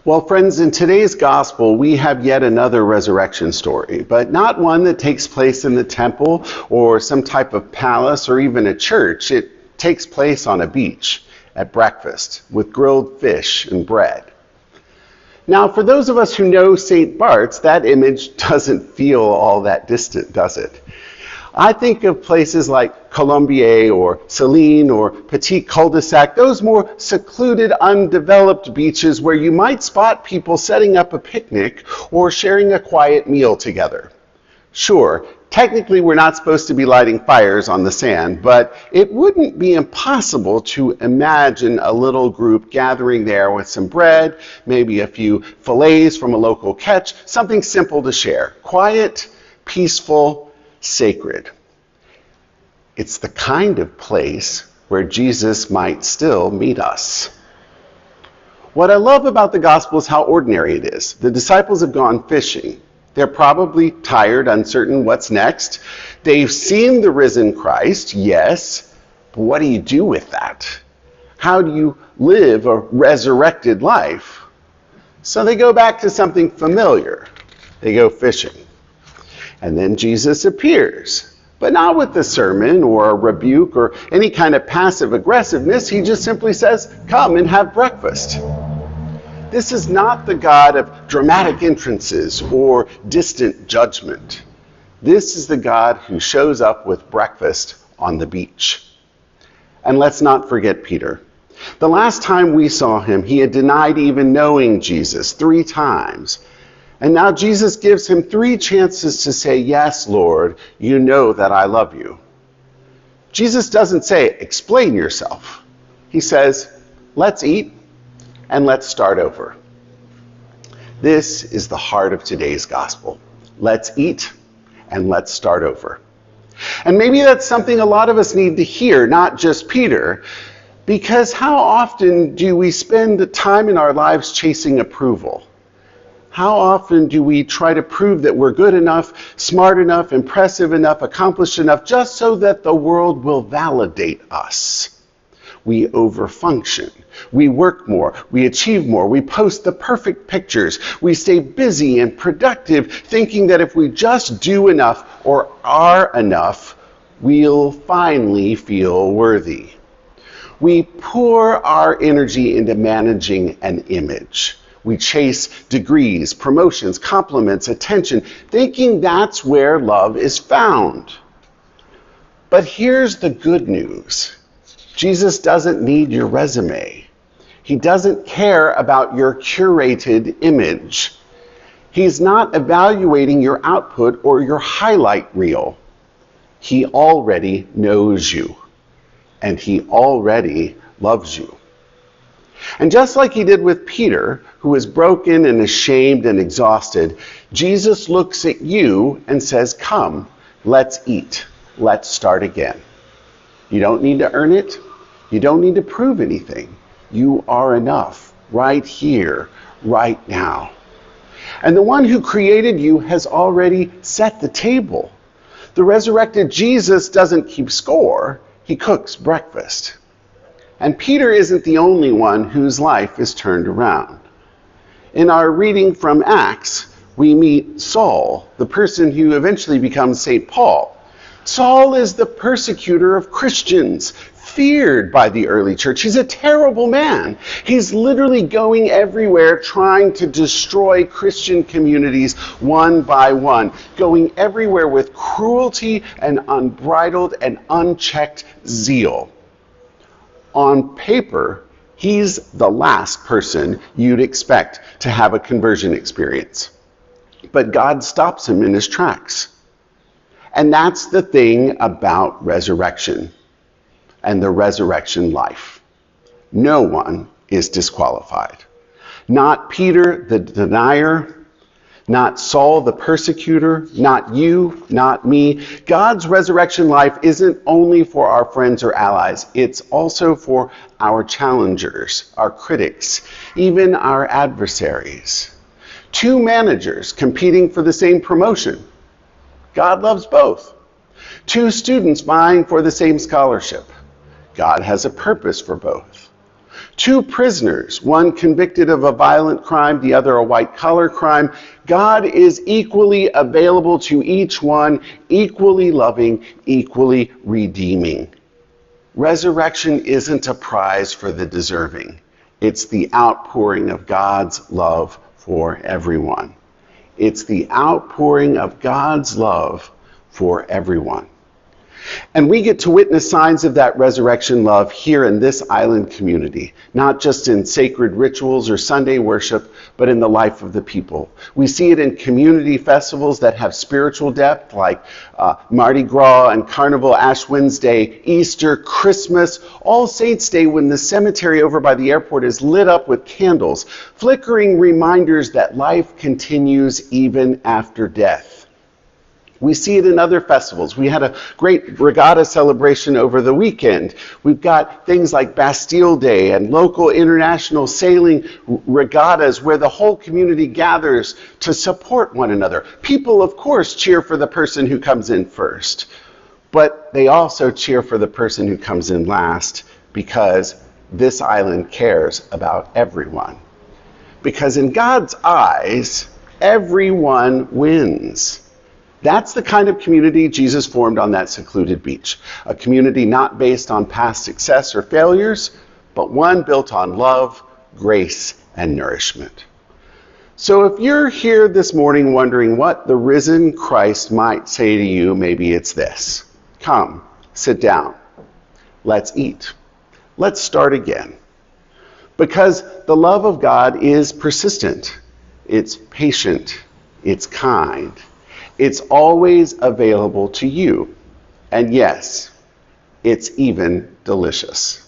Well, friends, in today's gospel, we have yet another resurrection story, but not one that takes place in the temple or some type of palace or even a church. It takes place on a beach at breakfast with grilled fish and bread. Now, for those of us who know St. Bart's, that image doesn't feel all that distant, does it? I think of places like Colombier or Celine or Petit Cul-de-sac, those more secluded, undeveloped beaches where you might spot people setting up a picnic or sharing a quiet meal together. Sure, technically we're not supposed to be lighting fires on the sand, but it wouldn't be impossible to imagine a little group gathering there with some bread, maybe a few fillets from a local catch, something simple to share. Quiet, peaceful, sacred. It's the kind of place where Jesus might still meet us. What I love about the gospel is how ordinary it is. The disciples have gone fishing. They're probably tired, uncertain what's next. They've seen the risen Christ, yes, but what do you do with that? How do you live a resurrected life? So they go back to something familiar. They go fishing. And then Jesus appears, but not with a sermon or a rebuke or any kind of passive aggressiveness. He just simply says, "Come and have breakfast." This is not the God of dramatic entrances or distant judgment. This is the God who shows up with breakfast on the beach. And let's not forget Peter. The last time we saw him, he had denied even knowing Jesus 3 times. And now Jesus gives him 3 chances to say, "Yes, Lord, you know that I love you." Jesus doesn't say, "Explain yourself." He says, "Let's eat and let's start over." This is the heart of today's gospel. Let's eat and let's start over. And maybe that's something a lot of us need to hear, not just Peter, because how often do we spend the time in our lives chasing approval? How often do we try to prove that we're good enough, smart enough, impressive enough, accomplished enough, just so that the world will validate us? We overfunction. We work more. We achieve more. We post the perfect pictures. We stay busy and productive, thinking that if we just do enough or are enough, we'll finally feel worthy. We pour our energy into managing an image. We chase degrees, promotions, compliments, attention, thinking that's where love is found. But here's the good news. Jesus doesn't need your resume. He doesn't care about your curated image. He's not evaluating your output or your highlight reel. He already knows you, and he already loves you. And just like he did with Peter, who is broken and ashamed and exhausted, Jesus looks at you and says, "Come, let's eat. Let's start again." You don't need to earn it. You don't need to prove anything. You are enough right here, right now. And the one who created you has already set the table. The resurrected Jesus doesn't keep score. He cooks breakfast. And Peter isn't the only one whose life is turned around. In our reading from Acts, we meet Saul, the person who eventually becomes St. Paul. Saul is the persecutor of Christians, feared by the early church. He's a terrible man. He's literally going everywhere trying to destroy Christian communities one by one, going everywhere with cruelty and unbridled and unchecked zeal. On paper, he's the last person you'd expect to have a conversion experience. But God stops him in his tracks. And that's the thing about resurrection and the resurrection life. No one is disqualified. Not Peter, the denier, not Saul, the persecutor, not you, not me. God's resurrection life isn't only for our friends or allies. It's also for our challengers, our critics, even our adversaries. 2 managers competing for the same promotion. God loves both. 2 students vying for the same scholarship. God has a purpose for both. Two prisoners, one convicted of a violent crime, the other a white-collar crime. God is equally available to each one, equally loving, equally redeeming. Resurrection isn't a prize for the deserving. It's the outpouring of God's love for everyone. It's the outpouring of God's love for everyone. And we get to witness signs of that resurrection love here in this island community, not just in sacred rituals or Sunday worship, but in the life of the people. We see it in community festivals that have spiritual depth, like Mardi Gras and Carnival, Ash Wednesday, Easter, Christmas, All Saints Day, when the cemetery over by the airport is lit up with candles, flickering reminders that life continues even after death. We see it in other festivals. We had a great regatta celebration over the weekend. We've got things like Bastille Day and local international sailing regattas where the whole community gathers to support one another. People, of course, cheer for the person who comes in first, but they also cheer for the person who comes in last, because this island cares about everyone. Because in God's eyes, everyone wins. That's the kind of community Jesus formed on that secluded beach. A community not based on past success or failures, but one built on love, grace, and nourishment. So if you're here this morning wondering what the risen Christ might say to you, maybe it's this: come, sit down, let's eat, let's start again. Because the love of God is persistent, it's patient, it's kind. It's always available to you. And yes, it's even delicious.